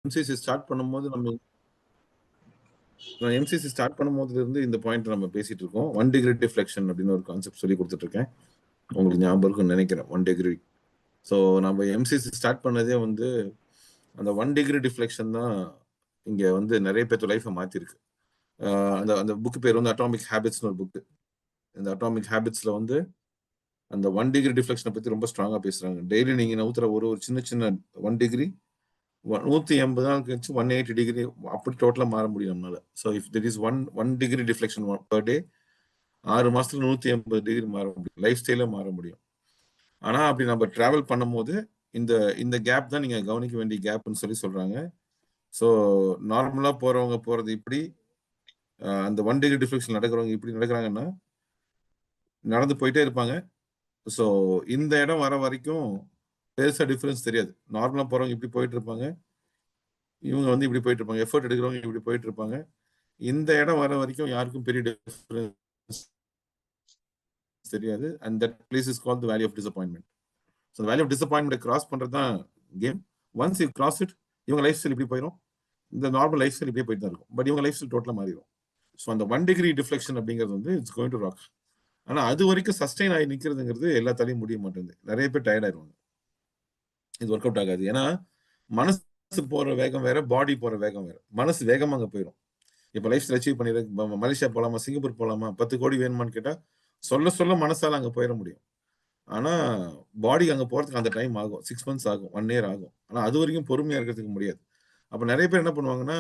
MCC start பண்ணும்போது MCC start பண்ணும்போதுல இருந்து இந்த பாயிண்ட் நம்ம பேசிட்டு இருக்கோம். 1 டிகிரி டிஃப்ளெக்ஷன் அப்படின்னு ஒரு கான்செப்ட் சொல்லி கொடுத்துட்டு இருக்கேன். உங்களுக்கு ஞாபகம் இருக்கும்னு நினைக்கிறேன். 1 டிகிரி. ஸோ நம்ம எம்சிசி ஸ்டார்ட் பண்ணதே வந்து அந்த 1 டிகிரி டிஃப்ளெக்ஷன் தான் இங்க வந்து நிறைய பேர்த்து லைஃபை மாத்திருக்கு. அந்த அந்த புக் பேர் வந்து அட்டாமிக் ஹேபிட்ஸ்னு ஒரு புக். இந்த அட்டாமிக் ஹேபிட்ஸ்ல வந்து அந்த 1 டிகிரி டிஃப்ளெக்ஷனை பத்தி ரொம்ப ஸ்ட்ராங்கா பேசுறாங்க. டெய்லி நீங்க நவுத்துற ஒரு ஒரு சின்ன சின்ன 1 டிகிரி 180 நாள் கழிச்சு 180 டிகிரி அப்படி டோட்டலா மாற முடியும் நம்மளால. So if there is one degree deflection per day 6 மாசத்துல 180 டிகிரி மாற முடியும். லைஃப் ஸ்டைல மாற முடியும். ஆனா அப்படி நம்ம டிராவல் பண்ணும்போது இந்த இந்த கேப் தான் நீங்க கவனிக்க வேண்டிய கேப்னு சொல்லி சொல்றாங்க. ஸோ நார்மலா போறவங்க போறது இப்படி அந்த 1 டிகிரி டிஃப்ளெக்ஷன் நடக்கிறவங்க இப்படி நடக்கிறாங்கன்னா நடந்து போயிட்டே இருப்பாங்க. ஸோ இந்த இடம் வர வரைக்கும் பெருசா டிஃபரன்ஸ் தெரியாது. நார்மலா போறவங்க இப்படி போயிட்டு இருப்பாங்க. இவங்க வந்து இப்படி போயிட்டு இருப்பாங்க. எஃபர்ட் எடுக்கிறவங்க இப்படி போயிட்டு இருப்பாங்க. இந்த இடம் வர வரைக்கும் யாருக்கும் பெரிய டிஃபரன்ஸ் தெரியாது. And that place is called the valley of disappointment. So valley of disappointment cross பண்றது தான் game. Once you cross it இவங்க லைஃப் ஸ்டைல் இப்படி போயிடும். இந்த நார்மல் லைஃப் ஸ்டைல் இப்படியே போயிட்டு தான் இருக்கும். பட் இவங்க லைஃப் ஸ்டைல் டோட்டலா மாறிடும். ஸோ அந்த 1 டிகிரி டிஃப்ளெக்ஷன் அப்படிங்கிறது வந்து இட்ஸ் கோயிங் டு ராக். ஆனா அது வரைக்கும் சஸ்டைன் ஆகி நிக்கிறதுங்கிறது எல்லாத்தாலையும் முடிய மாட்டேங்குது. நிறைய பேர் டயர்ட் ஆயிடுவாங்க. இது ஒர்க் அவுட் ஆகாது. ஏன்னா மனசு போற வேகம் வேற, பாடி போற வேகம் வேற. மனசு வேகமா அங்க போயிடும். இப்ப லைஃப் ஸ்டைல் அச்சீவ் பண்ணிடு மலேசியா போலாமா, சிங்கப்பூர் போலாமா, 10 கோடி வேணுமான்னு கேட்டா சொல்ல சொல்ல மனசால அங்க போயிட முடியும். ஆனா பாடி அங்க போறதுக்கு அந்த டைம் ஆகும். 6 மந்த்ஸ் ஆகும். 1 இயர் ஆகும். ஆனா அது வரைக்கும் பொறுமையா இருக்கிறதுக்கு முடியாது. அப்ப நிறைய பேர் என்ன பண்ணுவாங்கன்னா,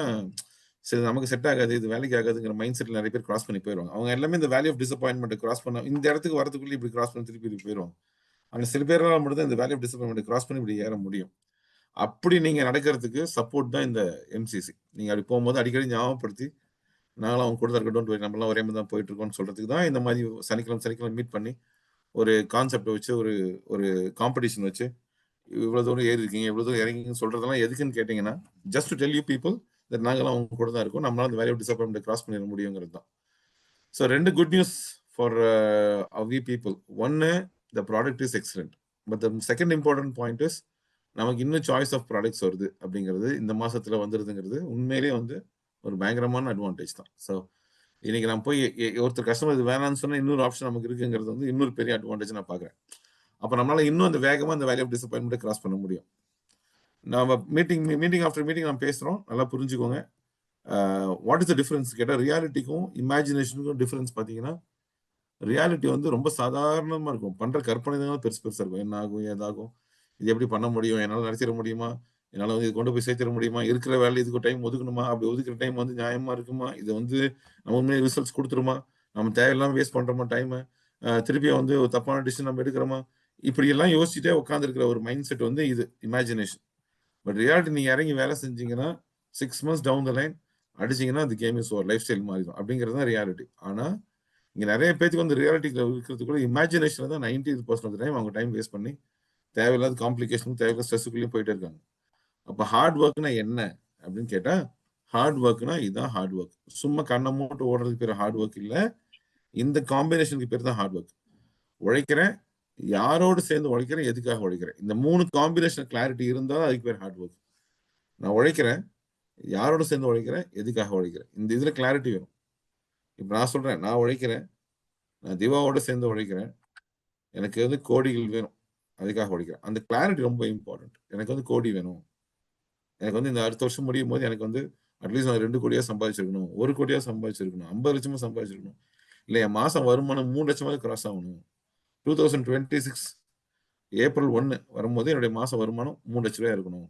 சரி நமக்கு செட் ஆகாது, இது வேலைக்கு ஆகாதுங்கிற மைண்ட் செட்ல நிறைய பேர் கிராஸ் பண்ணி போயிருவாங்க. அவங்க எல்லாமே இந்த வேல்யூ ஆஃப் டிசப்பாயின்ட்மென்ட் கிராஸ் பண்ண இந்த இடத்துக்கு வரதுக்குள்ள இப்படி கிராஸ் பண்ணி திருப்பி இப்படி போயிருவாங்க. ஆனா சில பேரால மட்டும் தான் இந்த வேல்யூ ஆஃப் டிசப்பாயின்ட்மென்ட் கிராஸ் பண்ணி இப்படி ஏற முடியும். அப்படி நீங்க நடக்கிறதுக்கு சப்போர்ட் தான் இந்த எம்சிசி. நீங்க அப்படி போகும்போது அடிக்கடி ஞாபகப்படுத்தி, நாங்களாம் அவங்க கூட தான் இருக்கோம். டோன்ட் வரி நம்மலாம் ஒரே மாதிரி தான் போயிட்டு இருக்கோம்னு சொல்றதுக்கு தான் இந்த மாதிரி சனிக்கிழமை சனிக்கிழமை மீட் பண்ணி ஒரு கான்செப்ட் வச்சு ஒரு ஒரு காம்படிஷன் வச்சு இவ்வளவு தூரம் ஏறி இருக்கீங்க, இவ்வளவு தூரம் இறங்கிங்கன்னு சொல்றதெல்லாம் எதுக்குன்னு கேட்டீங்கன்னா, just to tell you people that நாங்கெல்லாம் அவங்க கூட தான் இருக்கோம். நம்மளால அந்த வேல்யூ ஆஃப் டிசப்பாயின்மென்ட் கிராஸ் பண்ணிட முடியுங்கிறது தான். So 2 good news for we people. ஒன்னு the product is excellent. But the second important point is நமக்கு இன்னும் சாய்ஸ் ஆஃப் ப்ராடக்ட்ஸ் வருது அப்படிங்கிறது இந்த மாசத்துல வந்துருதுங்கிறது உண்மையிலேயே வந்து ஒரு பயங்கரமான அட்வான்டேஜ் தான். ஸோ இன்னைக்கு நான் போய் ஒருத்தர் கஸ்டமர் இது வேணாம்னு சொன்னா இன்னொரு ஆப்ஷன் நமக்கு இருக்குங்கிறது வந்து இன்னொரு பெரிய அட்வான்டேஜ் நான் பாக்குறேன். அப்ப நம்மளால இன்னும் அந்த வேகமா அந்த வேல்யூ ஆஃப் டிசப்பாயின்மெண்ட் கிராஸ் பண்ண முடியும். நாம மீட்டிங் ஆஃப்டர் மீட்டிங் நம்ம பேசுறோம். நல்லா புரிஞ்சுக்கோங்க. வாட் இஸ் த டிஃபரன்ஸ் கேட்டா ரியாலிட்டிக்கும் இமேஜினேஷனுக்கும் டிஃபரன்ஸ் பாத்தீங்கன்னா, ரியாலிட்டி வந்து ரொம்ப சாதாரணமா இருக்கும். பண்ற கற்பனை தான் பெருசு பெருசா இருக்கும். என்ன ஆகும்? ஏதாகும்? இது எப்படி பண்ண முடியும்? என்னால நடத்திட முடியுமா? என்னால வந்து இது கொண்டு போய் சேர்த்திட முடியுமா? இருக்கிற வேலையில இதுக்கு டைம் ஒதுக்கணுமா? அப்படி ஒதுக்குற டைம் வந்து நியாயமா இருக்குமா? இது வந்து நம்ம உண்மையிலே ரிசல்ட்ஸ் குடுத்துருமா? நம்ம தேவையில்லாம வேஸ்ட் பண்றோமா டைம? திருப்பியும் வந்து ஒரு தப்பான டிசிஷன் நம்ம எடுக்கிறோமா? இப்படி எல்லாம் யோசிச்சுட்டே உட்கார்ந்திருக்கிற ஒரு மைண்ட் செட் வந்து இது இமேஜினேஷன். பட் ரியாலிட்டி நீங்க இறங்கி வேலை செஞ்சீங்கன்னா 6 மந்த்ஸ் டவுன் த லைன் அடிச்சீங்கன்னா அந்த game is over. Life style மாறிடும். அப்படிங்கிறது தான் ரியாலிட்டி. ஆனா இங்க நிறைய பேத்துக்கு வந்து ரியாலிட்டிக்குள்ள இருக்கிறதுக்குள்ள இமேஜினேஷன்ல தான் 90% ஆஃப் த டைம் அவங்க டைம் வேஸ்ட் பண்ணி தேவையில்லாத காம்ப்ளிகேஷன் தேவையில்லாத ஸ்ட்ரெஸ்ஸுக்குள்ளேயும் போயிட்டே இருக்காங்க. அப்ப ஹார்ட் ஒர்க்னா என்ன அப்படின்னு கேட்டா, ஹார்ட் ஒர்க்னா இதுதான் ஹார்ட் ஒர்க். சும்மா கண்ண மூட்டு ஓடுறதுக்கு பேர் ஹார்ட் ஒர்க் இல்ல. இந்த காம்பினேஷனுக்கு பேர் தான் ஹார்ட் ஒர்க். உழைக்கிறேன், யாரோடு சேர்ந்து உழைக்கிறேன், எதுக்காக உழைக்கிறேன். இந்த 3 காம்பினேஷன் கிளாரிட்டி இருந்தா அதுக்கு பேர் ஹார்ட் ஒர்க். நான் உழைக்கிறேன், யாரோட சேர்ந்து உழைக்கிறேன், எதுக்காக உழைக்கிறேன். இந்த இதுல கிளாரிட்டி வேணும். இப்ப நான் சொல்றேன், நான் உழைக்கிறேன், நான் திவாவோட சேர்ந்து உழைக்கிறேன். எனக்கு வந்து கோடிகள் வேணும். அதுக்காக உழைக்கிறேன். அந்த கிளாரிட்டி ரொம்ப இம்பார்ட்டன்ட். எனக்கு வந்து கோடி வேணும். எனக்கு வந்து இந்த அடுத்த வருஷம் முடியும்போது எனக்கு வந்து அட்லீஸ்ட் நான் 2 கோடியா சம்பாதிச்சிருக்கணும். 1 கோடியா சம்பாதிச்சிருக்கணும். 50 லட்சமா சம்பாதிச்சிருக்கணும். இல்ல என் மாசம் வருமானம் 3 லட்சமாவது கிராஸ் ஆகணும். 2026 ஏப்ரல் 1 வரும்போது என்னுடைய மாச வருமானம் 3 லட்ச ரூபாய் இருக்கணும்.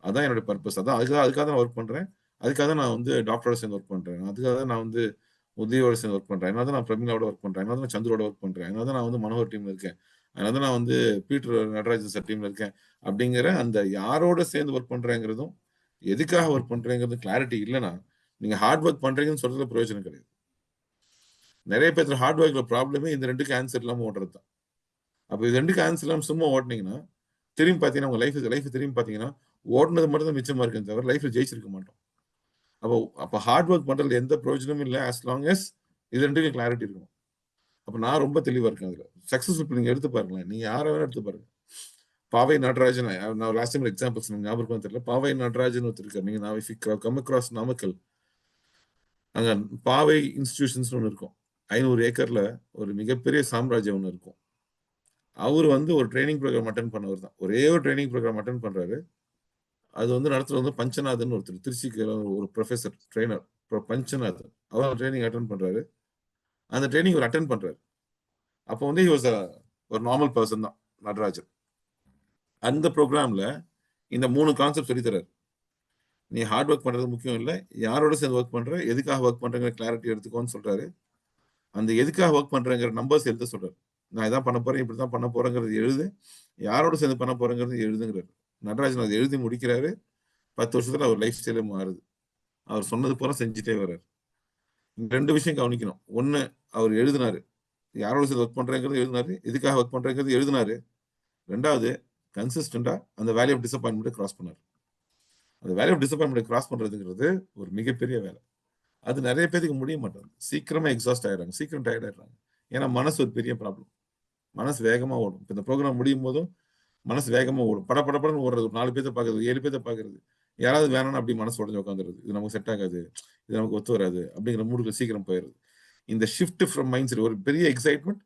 அதான் என்னுடைய பர்ப்பஸ். அதான் அதுக்காக தான் நான் ஒர்க் பண்றேன். அதுக்காக தான் நான் வந்து டாக்டரோட சேர்ந்து ஒர்க் பண்றேன். அதுக்காக தான் நான் வந்து உதயோட சேர்ந்து ஒர்க் பண்றேன். அதனால தான் நான் பிரமிளாவோட ஒர்க் பண்றேன். அதனால தான் நான் சந்துரோட ஒர்க் பண்றேன். அதனால தான் நான் வந்து மனோகர் டீம்ல இருக்கேன். அதனால தான் நான் வந்து பீட்டர் நடராஜன் சார் டீம்ல இருக்கேன். அப்படிங்கிற அந்த யாரோட சேர்ந்து ஒர்க் பண்றேங்கிறதும், எதுக்காக ஒர்க் பண்றேங்கிறது கிளாரிட்டி இல்லன்னா, நீங்க ஹார்ட் ஒர்க் பண்றீங்கன்னு சொல்றதுல பிரயோஜனம் கிடையாது. நிறைய பேத்துல ஹார்ட் ஒர்க்ல ப்ராப்ளமே இந்த 2க்கு ஆன்சர் இல்லாம ஓடுறது தான். அப்ப இது 2க்கு ஆன்சர் இல்லாம சும்மா ஓடுனீங்கன்னா, திரும்பி பார்த்தீங்கன்னா, உங்க லைஃப் திரும்பி பார்த்தீங்கன்னா, ஓடுனது மட்டும் தான் மிச்சமா இருக்குமே தவிர, லைஃப்ல ஜெயிச்சிருக்க மாட்டோம். அப்போ அப்ப ஹார்ட் ஒர்க் பண்றதுல எந்த பிரயோஜனமும் இல்ல. அஸ் லாங் அஸ் இது 2க்கும் கிளாரிட்டி இருக்கணும். அப்ப நான் ரொம்ப தெளிவா இருக்கேன் அதுல. சக்சஸ்ஃபுல் நீங்க எடுத்து பாருங்களேன். நீங்க யார வேணா எடுத்து பாருங்க. பாவை நடராஜன், நான் லாஸ்ட் டைம் எக்ஸாம்பிள் சொன்னேன், ஞாபகம் தெரியல. பாவை நடராஜன் ஒருத்தர் இருக்காரு. நீங்க நான் கம் அக்ராஸ் நாமக்கல், அங்க பாவை இன்ஸ்டிடியூஷன்ஸ் ஒன்று இருக்கும். 500 ஏக்கர்ல ஒரு மிகப்பெரிய சாம்ராஜ்யம் ஒன்று இருக்கும். அவர் வந்து ஒரு ட்ரைனிங் ப்ரோக்ராம் அட்டன் பண்ணவர் தான். ஒரே ஒரு ட்ரைனிங் ப்ரோக்ராம் அட்டன் பண்றாரு. அது வந்து நடத்துறது வந்து பஞ்சநாதன் ஒருத்தர், திருச்சிக்கு ஒரு ப்ரொஃபசர் ட்ரெயினர் பஞ்சநாதன். அவர் ட்ரைனிங் அட்டன் பண்றாரு. அந்த ட்ரைனிங் அவர் அட்டன் பண்றாரு. அப்போ வந்து ஒரு நார்மல் பர்சன் தான் நடராஜன். அந்த ப்ரோக்ராம்ல இந்த 3 கான்செப்ட் சொல்லி தர்றாரு. நீ ஹார்ட் ஒர்க் பண்றது முக்கியம் இல்லை, யாரோட சேர்ந்து ஒர்க் பண்ற, எதுக்காக ஒர்க் பண்றங்கிற கிளாரிட்டி எடுத்துக்கோன்னு சொல்றாரு. அந்த எதுக்காக ஒர்க் பண்றங்கிற நம்பர்ஸ் எழுத சொல்றாரு. நான் இதான் பண்ண போறேன், இப்படிதான் பண்ண போறேங்கிறது எழுது, யாரோட சேர்ந்து பண்ண போறேங்கிறது எழுதுங்கிறாரு. நடராஜன் அதை எழுதி முடிக்கிறாரு. 10 வருஷத்துல அவர் லைஃப் ஸ்டைலே மாறுது. அவர் சொன்னது போல செஞ்சுட்டே வர்றாரு. 2 விஷயம் கவனிக்கணும். ஒண்ணு, அவர் எழுதினாரு, யாரோட சேர்ந்து ஒர்க் பண்றேங்கிறது எழுதினாரு, எதுக்காக ஒர்க் பண்றேங்கிறது எழுதினாரு. 2வது, கன்சிஸ்டண்டா அந்த வேல்யூ ஆஃப் டிசப்பாயின்மெண்ட் கிராஸ் பண்ணாரு. அந்த வேல்யூ ஆஃப் டிசப்பாயின்மெண்ட் கிராஸ் பண்றதுங்கிறது ஒரு மிகப்பெரிய வேலை. அது நிறைய பேருக்கு முடிய மாட்டாங்க. சீக்கிரமா எக்ஸாஸ்ட் ஆயிடுறாங்க, சீக்கிரம் டயர்ட் ஆயிடுறாங்க. ஏன்னா மனசு ஒரு பெரிய ப்ராப்ளம். மனசு வேகமா ஓடும். இப்போ இந்த ப்ரோக்ராம் முடியும் போதும் மனசு வேகமா ஓடும். படப்படப்படன்னு ஓடுறது. 4 பேர்த்த பாக்குறது, 7 பேர்த்த பாக்குறது. யாராவது வேணும்னா அப்படி மனசு உடஞ்சு உட்காந்துருது. இது நமக்கு செட் ஆகாது, இது நமக்கு ஒத்து வராது அப்படிங்கிற மூடுக்கு சீக்கிரம் போயிடுது. இந்த ஷிஃப்ட் ஃப்ரம் மைண்ட் செட், ஒரு பெரிய எக்ஸைட்மெண்ட்,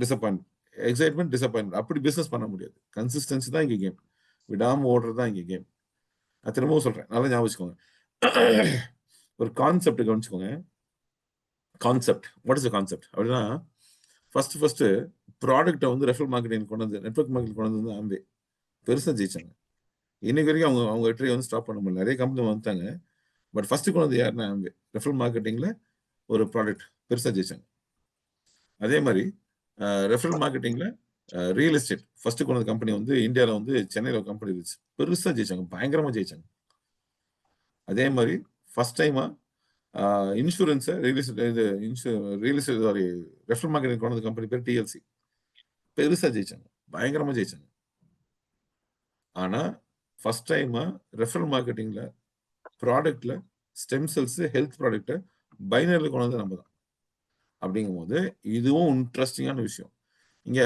டிசப்பாயின்மெண்ட், எக்ஸைட்மெண்ட், டிசப்பாயின்மெண்ட், அப்படி பிசினஸ் பண்ண முடியாது. கன்சிஸ்டன்சி தான் இங்க கேம். விடாம ஓடுறது தான் இங்க கேம். நான் திரும்பவும் சொல்றேன், நல்லா ஞாபகம் வச்சுக்கோங்க. ஒரு கான்செப்ட் கவனிச்சுக்கோங்க. கான்செப்ட், வாட் இஸ் கான்செப்ட் அப்படின்னா, ஃபர்ஸ்ட் ப்ராடக்ட்டை வந்து ரெஃபரல் மார்க்கெட்டிங் கொண்டு வந்து, நெட்வொர்க் மார்க்கெட்டிங் கொண்டு வந்து ஆம்பே பெருசா ஜெயிச்சாங்க. இன்னைக்கு வரைக்கும் அவங்க வெற்றியை வந்து ஸ்டாப் பண்ண முடியல. நிறைய கம்பெனி வந்துட்டாங்க, பட் ஃபர்ஸ்ட் கொண்டு வந்து யாருன்னா ஆம்பே. ரெஃபரல் மார்க்கெட்டிங்ல ஒரு ப்ராடக்ட் பெருசா ஜெயிச்சாங்க. அதே மாதிரி ரெஃபரல் மார்க்கெட்டிங்ல ரியல் எஸ்டேட் ஃபர்ஸ்ட் கொண்டு வந்த கம்பெனி வந்து இந்தியாவில் வந்து சென்னையில் ஒரு கம்பெனி இருந்துச்சு, பெருசா ஜெயிச்சாங்க, பயங்கரமா ஜெயிச்சாங்க. அதே மாதிரி ஃபர்ஸ்ட் டைமா இன்சூரன்ஸை real estate sorry referral marketing கொண்டு வந்த கம்பெனி பேர் டிஎல்சி, பெருசா ஜெயிச்சாங்க, பயங்கரமா ஜெயிச்சாங்க. ஆனா ஃபர்ஸ்ட் டைமா ரெஃபரல் மார்க்கெட்டிங்ல ப்ராடக்ட்ல ஸ்டெம் செல்ஸ் ஹெல்த் ப்ராடக்ட்டை பைனரியில் கொண்டு வந்து நம்ம தான். அப்படிங்கும் போது இதுவும் இன்ட்ரெஸ்டிங்கான விஷயம். இங்க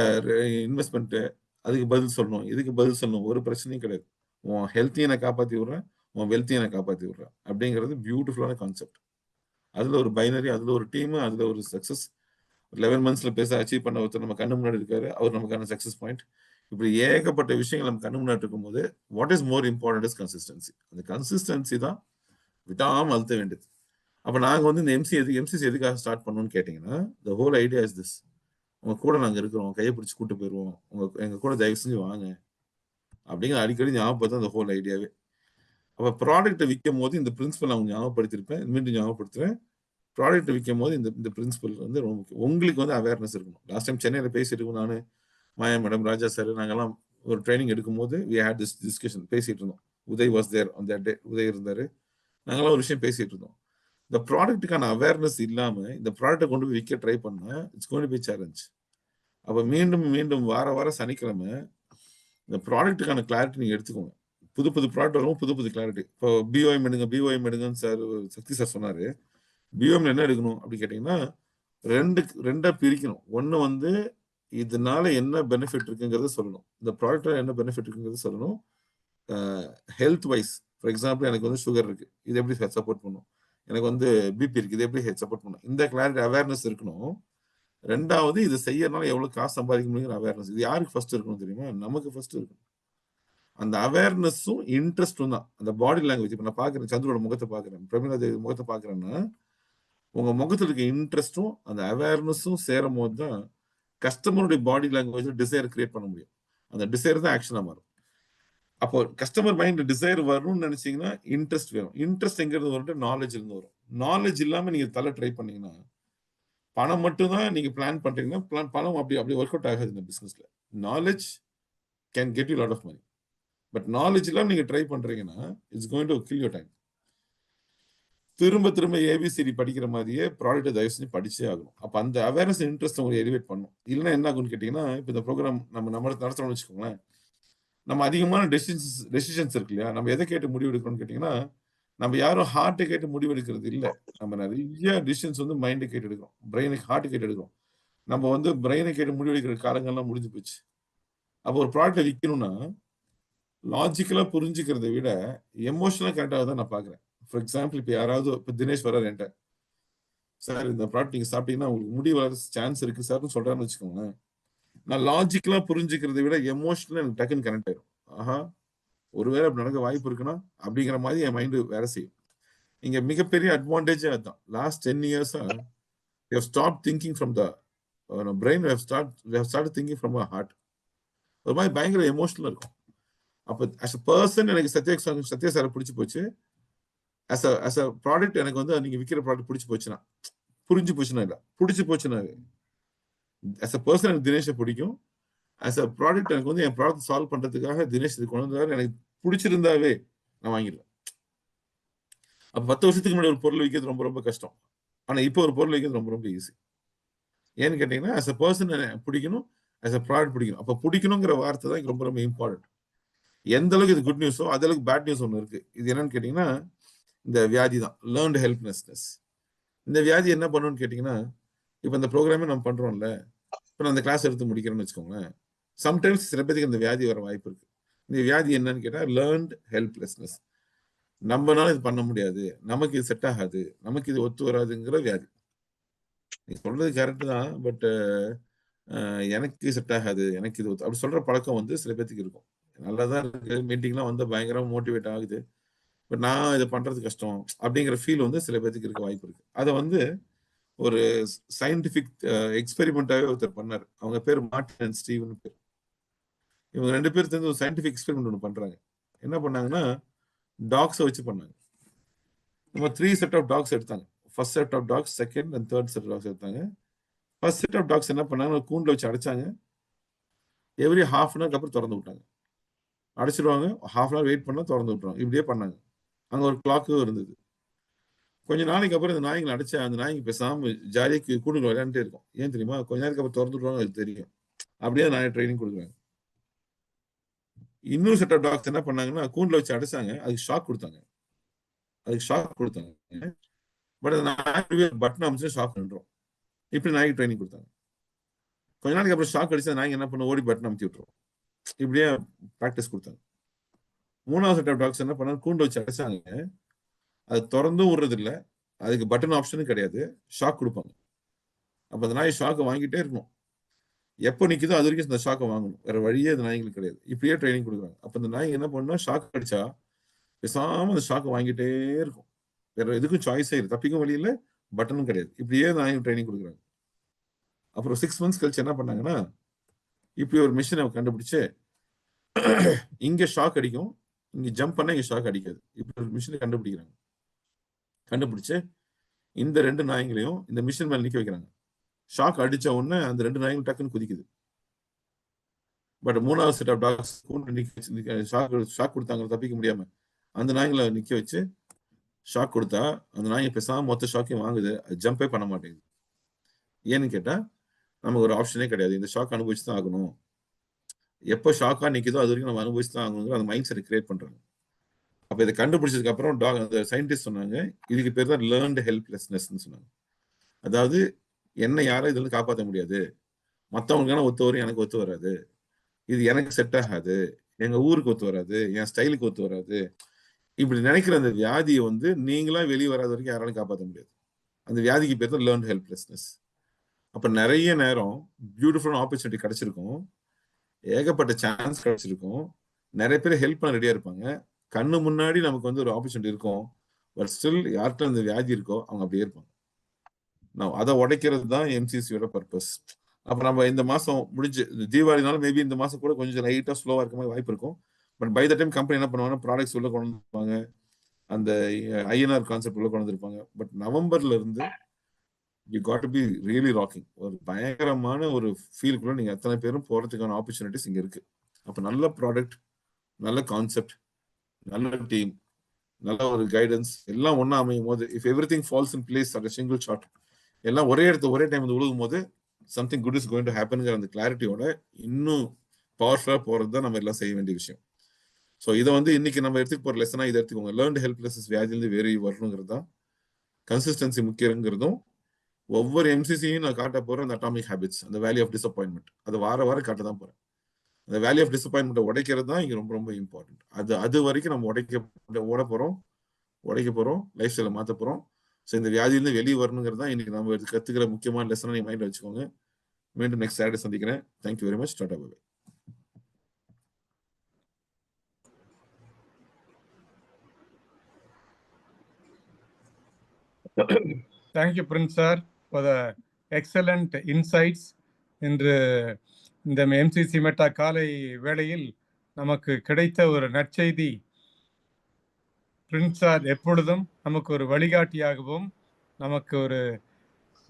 இன்வெஸ்ட்மெண்ட், அதுக்கு பதில் சொல்லணும், இதுக்கு பதில் சொல்லணும், ஒரு பிரச்சனையும் கிடையாது. உன் ஹெல்த்தையும் நான் காப்பாற்றி விடுறேன், உன் வெல்த்தையும் நான் காப்பாற்றி விடுறேன் அப்படிங்கிறது பியூட்டிஃபுல்லான கான்செப்ட். அதுல ஒரு பைனரி, அதுல ஒரு டீம், அதுல ஒரு சக்சஸ். 11 மந்த்ஸ்ல பேச அச்சீவ் பண்ண ஒருத்தர் நம்ம கண்ணு முன்னாடி இருக்காரு, அவர் நமக்கான சக்சஸ் பாயிண்ட். இப்படி ஏகப்பட்ட விஷயங்கள் நம்ம கண்ணு முன்னாடி இருக்கும் போது what is more important is consistency. அந்த கன்சிஸ்டன்சி தான் விடாம அழுத்த வேண்டியது. அப்ப நாங்க வந்து இந்த எம்சிசி எதுக்காக ஸ்டார்ட் பண்ணணும்னு கேட்டீங்கன்னா, the whole idea is this. உங்க கூட நாங்க இருக்கிறோம், கையை பிடிச்சி கூட்டு போயிருவோம், எங்க கூட தயவு செஞ்சு வாங்க அப்படிங்கிற அடிக்கடி ஞாபகப்படுத்த அந்த ஹோல் ஐடியாவே. அப்ப ப்ராடக்ட்டை விற்கும் போது இந்த பிரின்சிபல் அவங்க ஞாபகப்படுத்திருப்பேன், மீண்டும் ஞாபகப்படுத்துறேன். ப்ராடக்ட் விற்கும் போது இந்த பிரின்சிபல் வந்து ரொம்ப முக்கியம். உங்களுக்கு வந்து அவேர்னஸ் இருக்கணும். லாஸ்ட் டைம் சென்னையில் பேசிட்டு இருக்கோம், நான், மாயா மேடம், ராஜா சார், நாங்கெல்லாம் ஒரு ட்ரைனிங் எடுக்கும்போது we had this discussion, பேசிட்டு இருந்தோம். Uday was there on that day, Uday இருந்தாரு. நாங்களாம் ஒரு விஷயம் பேசிட்டு இருந்தோம். இந்த ப்ராடக்ட்டுக்கான அவேர்னஸ் இல்லாம இந்த ப்ராடக்ட்டை கொண்டு போய் விற்க ட்ரை பண்ணா it's going to be challenge. அப்ப மீண்டும் மீண்டும் வார சனிக்கிழமை இந்த ப்ராடக்ட்டுக்கான கிளாரிட்டி நீங்க எடுத்துக்கோங்க. புது ப்ராடக்ட் வரும், புது கிளாரிட்டி. இப்போ பிஓஎம் எடுங்கன்னு சார், சக்தி சார் சொன்னாரு. பிஓஎம்ல என்ன எடுக்கணும் அப்படி கேட்டீங்கன்னா, ரெண்டா பிரிக்கணும். ஒன்னு வந்து இதனால என்ன பெனிஃபிட் இருக்குங்கிறத சொல்லணும், இந்த ப்ராடக்ட்ல என்ன பெனிஃபிட் இருக்குங்கிறத சொல்லணும். ஹெல்த் வைஸ், ஃபார் எக்ஸாம்பிள் எனக்கு வந்து சுகர் இருக்கு, இது எப்படி சப்போர்ட் பண்ணும், எனக்கு வந்து பிபி இருக்கு, இது எப்படி சப்போர்ட் பண்ணும், இந்த கிளாரிட்டி அவேர்னஸ் இருக்கணும். 2வது, இது செய்யறதுனால எவ்வளவு காசு சம்பாதிக்க முடியுங்கிற அவேர்னஸ். இது யாருக்கு ஃபர்ஸ்ட் இருக்கணும் தெரியுமா? நமக்கு ஃபர்ஸ்ட் இருக்கணும். அந்த அவேர்னஸும் இன்ட்ரெஸ்டும் தான். அந்த பாடி லாங்குவேஜ், இப்போ நான் பாக்குறேன், சந்திரோட முகத்தை பாக்குறேன், பிரமிளா தேவி முகத்தை பாக்குறேன்னா, உங்க முகத்துல இருக்க இன்ட்ரெஸ்டும் அந்த அவேர்னஸும் சேரும் போது தான் கஸ்டமருடைய பாடி லாங்குவேஜ் டிசைர் கிரியேட் பண்ண முடியும். அந்த டிசைர் தான் ஆக்ஷனா மாறும். அப்போ கஸ்டமர் மைண்ட் டிசைர் வரும்னு நினைச்சீங்கன்னா இன்ட்ரெஸ்ட் வேணும். இன்ட்ரெஸ்ட் எங்கிறது வரும்? நாலேஜ் இருந்து வரும். நாலேஜ் இல்லாம நீங்க தலை ட்ரை பண்ணீங்கன்னா, பணம் மட்டும் தான் நீங்க பிளான் பண்றீங்கன்னா, பணம் அப்படி ஒர்க் அவுட் ஆகாது இந்த பிசினஸ்ல. Knowledge can get you lot of money, but knowledge இல்லாம நீங்க ட்ரை பண்றீங்கன்னா it's going to kill your time. திரும்ப ஏபிசிடி படிக்கிற மாதிரியே ப்ராடக்ட்டை தயவு செஞ்சு படிச்சே ஆகணும். அப்ப அந்த அவேர்னஸ் இன்ட்ரெஸ்ட் உங்களுக்கு எலிவேட் பண்ணும். இல்லைன்னா என்ன ஆகும்னு கேட்டீங்கன்னா, இப்போ இந்த ப்ரோக்ராம் நம்ம நடத்துறோம்னு வச்சுக்கோங்களேன், நம்ம அதிகமான டெசிஷன்ஸ் இருக்கு இல்லையா, நம்ம எதை கேட்டு முடிவு எடுக்கிறோம்னு கேட்டீங்கன்னா, நம்ம யாரும் ஹார்ட்டை கேட்டு முடிவு எடுக்கிறது இல்லை. நம்ம நிறைய டிசிஷன்ஸ் வந்து மைண்டை கேட்டு எடுக்கிறோம், பிரெயினுக்கு, ஹார்ட் கேட்டு எடுக்கிறோம். நம்ம வந்து பிரெயினை கேட்டு முடிவு எடுக்கிற காலங்கள்லாம் முடிஞ்சு போச்சு. அப்போ ஒரு ப்ராடக்ட்டை விற்கணும்னா லாஜிக்கலா புரிஞ்சுக்கிறதை விட எமோஷனலா கரெக்டாக தான் நான் பாக்குறேன். ஃபார் எக்ஸாம்பிள் இப்போ யாராவது இப்போ தினேஷ் வர்றாரு என்கிட்ட, சார் இந்த ப்ராடக்ட் நீங்க சாப்பிட்டீங்கன்னா உங்களுக்கு முடி வளர சான்ஸ் இருக்கு சார்னு சொல்றாருன்னு வச்சுக்கோங்களேன். நான் லாஜிக்கலா புரிஞ்சுக்கிறதை விட எமோஷனலா எனக்கு டக்குன்னு கனெக்ட் ஆயிடும். ஆஹா, ஒருவேளை அப்படி நடக்க வாய்ப்பு இருக்குன்னா அப்படிங்கிற மாதிரி என் மைண்டு வேலை செய்யும். இங்க மிகப்பெரிய அட்வான்டேஜே அதுதான். லாஸ்ட் 10 இயர்ஸா we have stopped thinking from the brain, we have started thinking from our heart. ஒரு மாதிரி பயங்கர எமோஷனலா இருக்கும். அப்ப as a person எனக்கு சத்யா சாரை பிடிச்சு போச்சு. as a ப்ராடக்ட் எனக்கு வந்து நீங்க விற்கிற ப்ராடக்ட் பிடிச்சு போச்சுன்னா, புரிஞ்சு போச்சுன்னா இல்ல, பிடிச்சு போச்சுன்னா, as a person எனக்கு தினேஷை பிடிக்கும். as a ப்ராடக்ட் எனக்கு வந்து என் ப்ராடக்ட் சால்வ் பண்றதுக்காக தினேஷ் இது கொண்டு வந்தாரு, எனக்கு பிடிச்சிருந்தாவே நான் வாங்கிடுவேன். அப்ப 10 வருஷத்துக்கு முன்னாடி ஒரு பொருள் விற்கிறது ரொம்ப ரொம்ப கஷ்டம். ஆனா இப்போ ஒரு பொருள் விற்கிறது ரொம்ப ரொம்ப ஈஸி. ஏன்னு கேட்டீங்கன்னா as a person பிடிக்கணும், as a ப்ராடக்ட் பிடிக்கணும். அப்ப பிடிக்கணுங்கிற வார்த்தை தான் ரொம்ப ரொம்ப இம்பார்ட்டன்ட். எந்த அளவுக்கு இது குட் நியூஸோ அந்த அளவுக்கு பேட் நியூஸ் ஒன்று இருக்கு. இது என்னன்னு கேட்டீங்கன்னா இந்த வியாதி தான், லேர்ன்டு ஹெல்ப்லெஸ்னஸ். இந்த வியாதி என்ன பண்ணுன்னு கேட்டீங்கன்னா, இப்போ இந்த ப்ரோக்ராமே நம்ம பண்றோம்ல, இப்போ நான் அந்த கிளாஸ் எடுத்து முடிக்கிறேன்னு வச்சுக்கோங்களேன், சம்டைம்ஸ் சில பேருக்கு இந்த வியாதி வர வாய்ப்பு இருக்கு. இந்த வியாதி என்னன்னு கேட்டா லேர்ன்டு ஹெல்ப்லெஸ்னஸ். நம்மனால இது பண்ண முடியாது, நமக்கு இது செட் ஆகாது, நமக்கு இது ஒத்து வராதுங்கிற வியாதி. நீ சொல்றது கரெக்ட் தான், பட் எனக்கு செட் ஆகாது, எனக்கு இது அப்படி சொல்ற பழக்கம் வந்து சில பேருக்கு இருக்கும். நல்லாதான் இருக்கு, மீட்டிங்லாம் வந்து பயங்கரமா மோட்டிவேட் ஆகுது, பட் நான் இதை பண்றது கஷ்டம் அப்படிங்கிற ஃபீல் வந்து சில பேருக்கு இருக்க வாய்ப்பு இருக்கு. அதை வந்து ஒரு சயின்டிபிக் எக்ஸ்பெரிமெண்டாவே ஒருத்தர் பண்ணாரு. அவங்க பேர் மார்ட்டின் அண்ட் ஸ்டீவன் பேர். இவங்க 2 பேர் சேர்ந்து ஒரு சயின்டிபிக் எக்ஸ்பெரிமெண்ட் ஒன்று பண்றாங்க. என்ன பண்ணாங்கன்னா டாக்ஸை வச்சு பண்ணாங்க. நம்ம 3 செட் ஆஃப் டாக்ஸ் எடுத்தாங்க. First set of dogs, second and third set dogs எடுத்தாங்க. ஃபர்ஸ்ட் செட் ஆஃப் டாக்ஸ் என்ன பண்ணாங்க, கூண்டில் வச்சு அடைச்சாங்க. எவ்ரி ஹாஃப் அன் ஹவருக்கு அப்புறம் திறந்து விட்டாங்க. அடைச்சிடுவாங்க, ஹாஃப் அன் ஹவர் வெயிட் பண்ணா திறந்து விட்டுருவாங்க. இப்படியே பண்ணாங்க. அங்க ஒரு கிளாக்கும் இருந்தது. கொஞ்ச நாளைக்கு அப்புறம் இந்த நாய்களை அடைச்ச அந்த நாய்க்கு பேசாம ஜாலியாக கூண்டுல விளையாண்டே இருக்கும். ஏன் தெரியுமா, கொஞ்ச நேரத்துக்கு அப்புறம் திறந்து விட்டுருவாங்க, அது தெரியும். அப்படியே நாயை ட்ரைனிங் கொடுக்குறாங்க. இன்னொரு செட் ஆஃப் டாக்ஸ் என்ன பண்ணாங்கன்னா கூண்டுல வச்சு அடைச்சாங்க, அதுக்கு ஷாக் கொடுத்தாங்க. பட் அந்த நாய் பட்டன் அமைச்சு ஷாக் நின்றோம். இப்படி நாய்க்கு ட்ரைனிங் கொடுத்தாங்க. கொஞ்ச நாளைக்கு அப்புறம் ஷாக் அடிச்சா நாய்க்கு என்ன பண்ண, ஓடி பட்டன் அமைச்சு விட்டுரும். இப்படியே ப்ராக்டிஸ் கொடுத்தாங்க. 3வது செட் ஆஃப் டாக்ஸ் என்ன பண்ணாங்க, கூண்டு வச்சு அடைச்சாங்க, அது திறந்தும் விடுறது இல்லை, அதுக்கு பட்டன் ஆப்ஷனும் கிடையாது, ஷாக் கொடுப்பாங்க. அப்ப அந்த நாய் ஷாக்கை வாங்கிட்டே இருக்கணும். எப்போ நிக்குதோ அது வரைக்கும் இந்த ஷாக்கை வாங்கணும், வேற வழியே அந்த நாய்களுக்கு கிடையாது. இப்படியே ட்ரைனிங் கொடுக்குறாங்க. அப்ப இந்த நாய் என்ன பண்ணா, ஷாக் அடிச்சா பேசாம அந்த ஷாக்கை வாங்கிட்டே இருக்கும். வேற எதுக்கும் சாய்ஸே இல்லை, தப்பிக்கும் வழி இல்லை, பட்டனும் கிடையாது. இப்படியே நாய் ட்ரைனிங் கொடுக்குறாங்க. அப்புறம் 6 months கழிச்சு என்ன பண்ணாங்கன்னா, இப்படி ஒரு மிஷினை கண்டுபிடிச்சு, இங்க ஷாக் அடிக்கும், இங்க ஜம்ப் பண்ணா இங்க ஷாக் அடிக்காது, இப்படி ஒரு மிஷினை கண்டுபிடிக்கிறாங்க. கண்டுபிடிச்சு இந்த 2 நாய்களையும் இந்த மிஷின் மேல நிக்க வைக்கிறாங்க. ஷாக் அடிச்ச உடனே அந்த 2 நாய்களும் டக்குன்னு குதிக்குது. பட் 3வது செட் ஆஃப் டாக்ஸ் ஷாக் கொடுத்தாங்க தப்பிக்க முடியாம, அந்த நாய்களை நிக்க வச்சு ஷாக் கொடுத்தா அந்த நாய் பேசாம மொத்த ஷாக்கையும் வாங்குது, அது ஜம்பே பண்ண மாட்டேங்குது. ஏன்னு கேட்டா நமக்கு ஒரு ஆப்ஷனே கிடையாது, இந்த ஷாக் அனுபவிச்சு தான் ஆகணும். எப்போ ஷாக்கா நிக்குதோ அது வரைக்கும் நம்ம அனுபவிச்சு தான் ஆகணுங்கிற அந்த மைண்ட் செட் கிரியேட் பண்றாங்க. அப்ப இதை கண்டுபிடிச்சதுக்கு அப்புறம் அந்த சயின்டிஸ்ட் சொன்னாங்க, இதுக்கு பேர் தான் லேர்ன்டு ஹெல்ப்லெஸ்னஸ் சொன்னாங்க. அதாவது என்ன யாரும் இதுல இருந்து காப்பாற்ற முடியாது, மற்றவங்களுக்கான ஒத்து வரும், எனக்கு ஒத்து வராது, இது எனக்கு செட் ஆகாது, எங்க ஊருக்கு ஒத்து வராது, என் ஸ்டைலுக்கு ஒத்து வராது, இப்படி நினைக்கிற அந்த வியாதியை வந்து நீங்களா வெளியே வராத வரைக்கும் யாராலும் காப்பாற்ற முடியாது. அந்த வியாதிக்கு பேர் தான் லேர்ன்டு ஹெல்ப்லெஸ்னஸ். அப்ப நிறைய நேரம் பியூட்டிஃபுல் ஆப்பர்ச்சுனிட்டி கிடைச்சிருக்கும், ஏகப்பட்ட சான்ஸ் கிடைச்சிருக்கும், நிறைய பேர் ஹெல்ப் பண்ண ரெடியா இருப்பாங்க, கண்ணு முன்னாடி நமக்கு வந்து ஒரு ஆப்பர்ச்சுனிட்டி இருக்கும், பட் ஸ்டில் யார்கிட்ட அந்த வியாதி இருக்கோ அவங்க அப்படியே இருப்பாங்க. நான் அதை உடைக்கிறது தான் எம்சிசியோட பர்பஸ். அப்ப நம்ம இந்த மாசம் முடிஞ்சு தீபாவளினாலும் மேபி இந்த மாசம் கூட கொஞ்சம் லைட்டா ஸ்லோவா இருக்க மாதிரி வாய்ப்பு இருக்கும். But by the time company என்ன பண்ணுவாங்கன்னா ப்ராடக்ட்ஸ் உள்ள கொண்டு வந்துருப்பாங்க, அந்த ஐஎன்ஆர் கான்செப்ட் உள்ள கொண்டு வந்திருப்பாங்க. பட் நவம்பர்ல இருந்து you got to be really rocking. ஒரு பயங்கரமான ஒரு ஃபீலுக்குள்ள நீங்க எத்தனை பேரும் போறதுக்கான ஆப்பர்ச்சுனிட்டிஸ் இங்க இருக்கு. அப்ப நல்ல ப்ராடக்ட், நல்ல கான்செப்ட், நல்ல டீம், நல்ல ஒரு கைடன்ஸ் எல்லாம் ஒன்னா அமையும் போது, if everything falls in place at single shot, எல்லாம் ஒரே இடத்துல ஒரே டைம் வந்து உழுகும் போது something good is going to ஹேப்பன்ங்கிற அந்த கிளாரிட்டியோட இன்னும் பவர்ஃபுல்லா போறது தான் நம்ம எல்லாம் செய்ய வேண்டிய விஷயம். ஸோ இதை வந்து இன்னைக்கு நம்ம எடுத்துக்க போற லெசனா இதை எடுத்துக்கோங்க. லேர்ன்டு ஹெல்ப்லெஸ்னஸ் வியாதியிலிருந்து வேறு வரணுங்கிறது தான், கன்சிஸ்டன்சி முக்கியங்கிறதும், ஒவ்வொரு எம்சிசியும் நான் காட்ட போறேன் அந்த அட்டாமிக் ஹேபிட்ஸ், அந்த வேல்யூ ஆஃப் டிசப்பாயின்மெண்ட், அதை வார வாரம் காட்ட தான் போறேன். அந்த வேல்யூ ஆஃப் டிசப்பாயின்மெண்ட் உடைக்கிறது தான் இங்க ரொம்ப ரொம்ப இம்பார்ட்டன்ட். அது வரைக்கும் நம்ம உடைக்க போறோம், லைஃப் ஸ்டைலை மாற்ற போறோம். ஸோ இந்த வியாதியிலிருந்து வெளியே வரணுங்கிறது தான் இன்னைக்கு நம்ம கத்துக்கிற முக்கியமான லெசனை நீங்க மைண்ட்ல வச்சுக்கோங்க. மீண்டும் நெக்ஸ்ட் சாட்டர்டே சந்திக்கிறேன். Thank you very much. Tata bye. Thank you, Prince sir, for the excellent insights. இன்று இந்த MCC மெட்டா காலை வேளையில் நமக்கு கிடைத்த ஒரு நற்செய்தி, பிரின்ஸ் சார் எப்பொழுதும் நமக்கு ஒரு வழிகாட்டியாகவும், நமக்கு ஒரு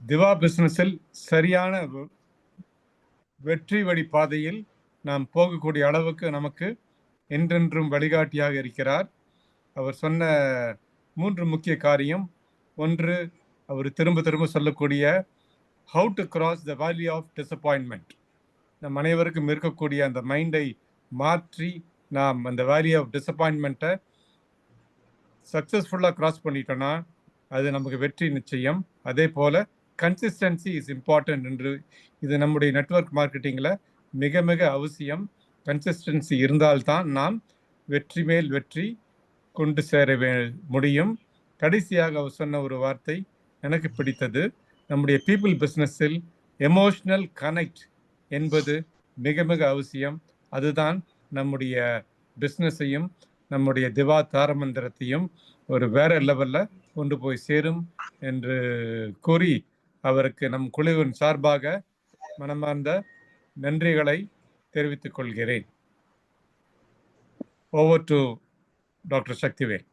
திவா பிசினஸில் சரியான வெற்றி வழி பாதையில் நாம் போகக்கூடிய அளவுக்கு நமக்கு என்றென்றும் வழிகாட்டியாக இருக்கிறார். அவர் சொன்ன 3 முக்கிய காரியம். ஒன்று, அவர் திரும்ப திரும்ப சொல்லக்கூடிய how to cross the value of disappointment. நம் அனைவருக்கும் இருக்கக்கூடிய அந்த மைண்டை மாற்றி நாம் அந்த வேல்யூ ஆஃப் டிசப்பாயின்மெண்ட்டை சக்ஸஸ்ஃபுல்லாக கிராஸ் பண்ணிட்டோன்னா அது நமக்கு வெற்றி நிச்சயம். அதே போல் கன்சிஸ்டன்சி இஸ் இம்பார்ட்டன்ட் என்று இது நம்முடைய நெட்வொர்க் மார்க்கெட்டிங்கில் மிக மிக அவசியம். கன்சிஸ்டன்சி இருந்தால்தான் நாம் வெற்றி மேல் வெற்றி கொண்டு சேர முடியும். கடைசியாக அவர் சொன்ன ஒரு வார்த்தை எனக்கு பிடித்தது. நம்முடைய பீப்புள் பிஸ்னஸில் எமோஷ்னல் கனெக்ட் என்பது மிக மிக அவசியம். அதுதான் நம்முடைய பிஸ்னஸையும் நம்முடைய திவா தாரமந்திரத்தையும் ஒரு வேற லெவலில் கொண்டு போய் சேரும் என்று கூறி அவருக்கு நம் குழுவின் சார்பாக மனமார்ந்த நன்றிகளை தெரிவித்துக் கொள்கிறேன். Over to doctor Sakthivel.